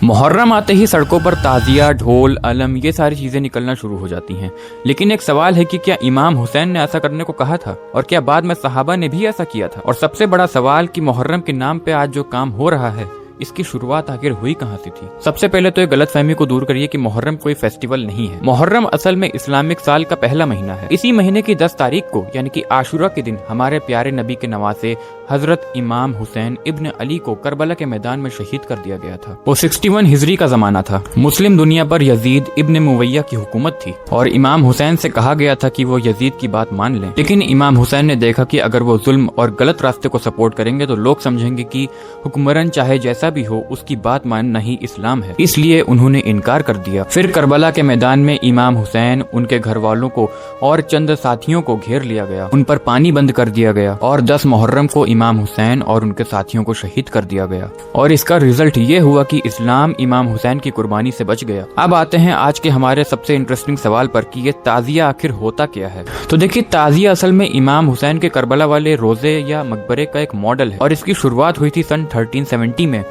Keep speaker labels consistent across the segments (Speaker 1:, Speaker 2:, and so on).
Speaker 1: محرم آتے ہی سڑکوں پر تعزیہ، ڈھول، علم یہ ساری چیزیں نکلنا شروع ہو جاتی ہیں، لیکن ایک سوال ہے کہ کیا امام حسین نے ایسا کرنے کو کہا تھا، اور کیا بعد میں صحابہ نے بھی ایسا کیا تھا؟ اور سب سے بڑا سوال کہ محرم کے نام پہ آج جو کام ہو رہا ہے اس کی شروعات آخر ہوئی کہاں سے تھی؟ سب سے پہلے تو یہ غلط فہمی کو دور کریے کہ محرم کوئی فیسٹیول نہیں ہے۔ محرم اصل میں اسلامک سال کا پہلا مہینہ ہے۔ اسی مہینے کی 10 تاریخ کو یعنی کہ عاشورہ کے دن ہمارے پیارے نبی کے نواسے حضرت امام حسین ابن علی کو کربلا کے میدان میں شہید کر دیا گیا تھا۔ وہ 61 ہجری کا زمانہ تھا۔ مسلم دنیا پر یزید ابن مویہ کی حکومت تھی اور امام حسین سے کہا گیا تھا کہ وہ یزید کی بات مان لیں، لیکن امام حسین نے دیکھا کہ اگر وہ ظلم اور غلط راستے کو سپورٹ کریں گے تو لوگ سمجھیں گے کہ حکمران چاہے جیسا بھی ہو اس کی بات ماننا ہی اسلام ہے، اس لیے انہوں نے انکار کر دیا۔ پھر کربلا کے میدان میں امام حسین، ان کے گھر والوں کو اور چند ساتھیوں کو گھیر لیا گیا، ان پر پانی بند کر دیا گیا اور 10 محرم کو امام حسین اور ان کے ساتھیوں کو شہید کر دیا گیا، اور اس کا رزلٹ یہ ہوا کہ اسلام امام حسین کی قربانی سے بچ گیا۔ اب آتے ہیں آج کے ہمارے سب سے انٹرسٹنگ سوال پر کہ یہ تعزیہ آخر ہوتا کیا ہے؟ تو دیکھیے، تعزیہ اصل میں امام حسین کے کربلا والے روزے یا مقبرے کا ایک ماڈل ہے، اور اس کی شروعات ہوئی تھی سن 1370 میں،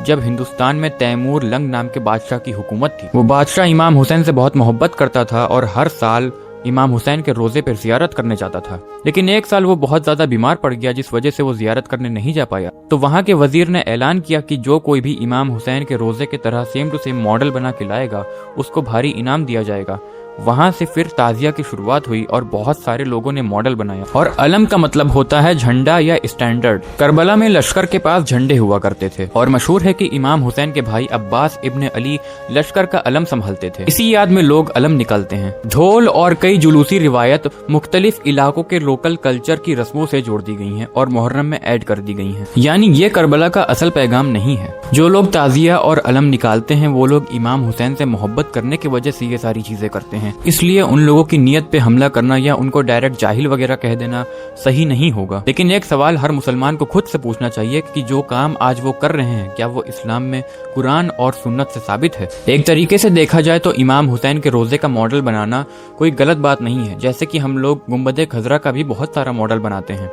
Speaker 1: جب ہندوستان میں تیمور لنگ نام کے بادشاہ کی حکومت تھی۔ وہ بادشاہ امام حسین سے بہت محبت کرتا تھا اور ہر سال امام حسین کے روزے پر زیارت کرنے جاتا تھا، لیکن ایک سال وہ بہت زیادہ بیمار پڑ گیا جس وجہ سے وہ زیارت کرنے نہیں جا پایا۔ تو وہاں کے وزیر نے اعلان کیا کہ جو کوئی بھی امام حسین کے روزے کی طرح سیم ٹو سیم ماڈل بنا کے لائے گا اس کو بھاری انعام دیا جائے گا۔ وہاں سے پھر تعزیہ کی شروعات ہوئی اور بہت سارے لوگوں نے ماڈل بنایا، اور علم کا مطلب ہوتا ہے جھنڈا یا اسٹینڈرڈ۔ کربلا میں لشکر کے پاس جھنڈے ہوا کرتے تھے، اور مشہور ہے کہ امام حسین کے بھائی عباس ابن علی لشکر کا علم سنبھالتے تھے۔ اسی یاد میں لوگ علم نکالتے ہیں۔ ڈھول اور کئی جلوسی روایت مختلف علاقوں کے لوکل کلچر کی رسموں سے جوڑ دی گئی ہیں اور محرم میں ایڈ کر دی گئی ہیں، یعنی یہ کربلا کا اصل پیغام نہیں ہے۔ جو لوگ تعزیہ اور علم نکالتے ہیں وہ لوگ امام حسین سے محبت کرنے کی وجہ سے یہ ساری چیزیں کرتے ہیں، اس لیے ان لوگوں کی نیت پہ حملہ کرنا یا ان کو ڈائریکٹ جاہل وغیرہ کہہ دینا صحیح نہیں ہوگا۔ لیکن ایک سوال ہر مسلمان کو خود سے پوچھنا چاہیے کہ جو کام آج وہ کر رہے ہیں کیا وہ اسلام میں قرآن اور سنت سے ثابت ہے؟ ایک طریقے سے دیکھا جائے تو امام حسین کے روزے کا ماڈل بنانا کوئی غلط بات نہیں ہے، جیسے کہ ہم لوگ گنبد خضرا کا بھی بہت سارا ماڈل بناتے ہیں،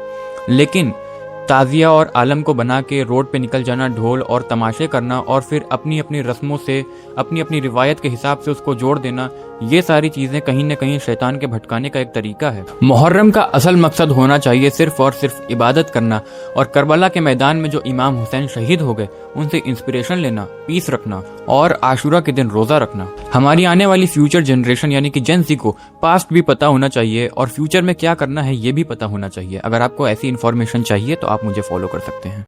Speaker 1: لیکن تعزیہ اور عالم کو بنا کے روڈ پہ نکل جانا، ڈھول اور تماشے کرنا اور پھر اپنی اپنی رسموں سے اپنی روایت کے حساب سے اس کو جوڑ دینا، یہ ساری چیزیں کہیں نہ کہیں شیطان کے بھٹکانے کا ایک طریقہ ہے۔ محرم کا اصل مقصد ہونا چاہیے صرف اور صرف عبادت کرنا، اور کربلا کے میدان میں جو امام حسین شہید ہو گئے ان سے انسپریشن لینا، پیس رکھنا اور عاشورہ کے دن روزہ رکھنا۔ ہماری آنے والی فیوچر جنریشن یعنی کہ جین زی کو پاسٹ بھی پتا ہونا چاہیے اور فیوچر میں کیا کرنا ہے یہ بھی پتا ہونا چاہیے۔ اگر آپ کو ایسی انفارمیشن چاہیے تو آپ مجھے فالو کر سکتے ہیں۔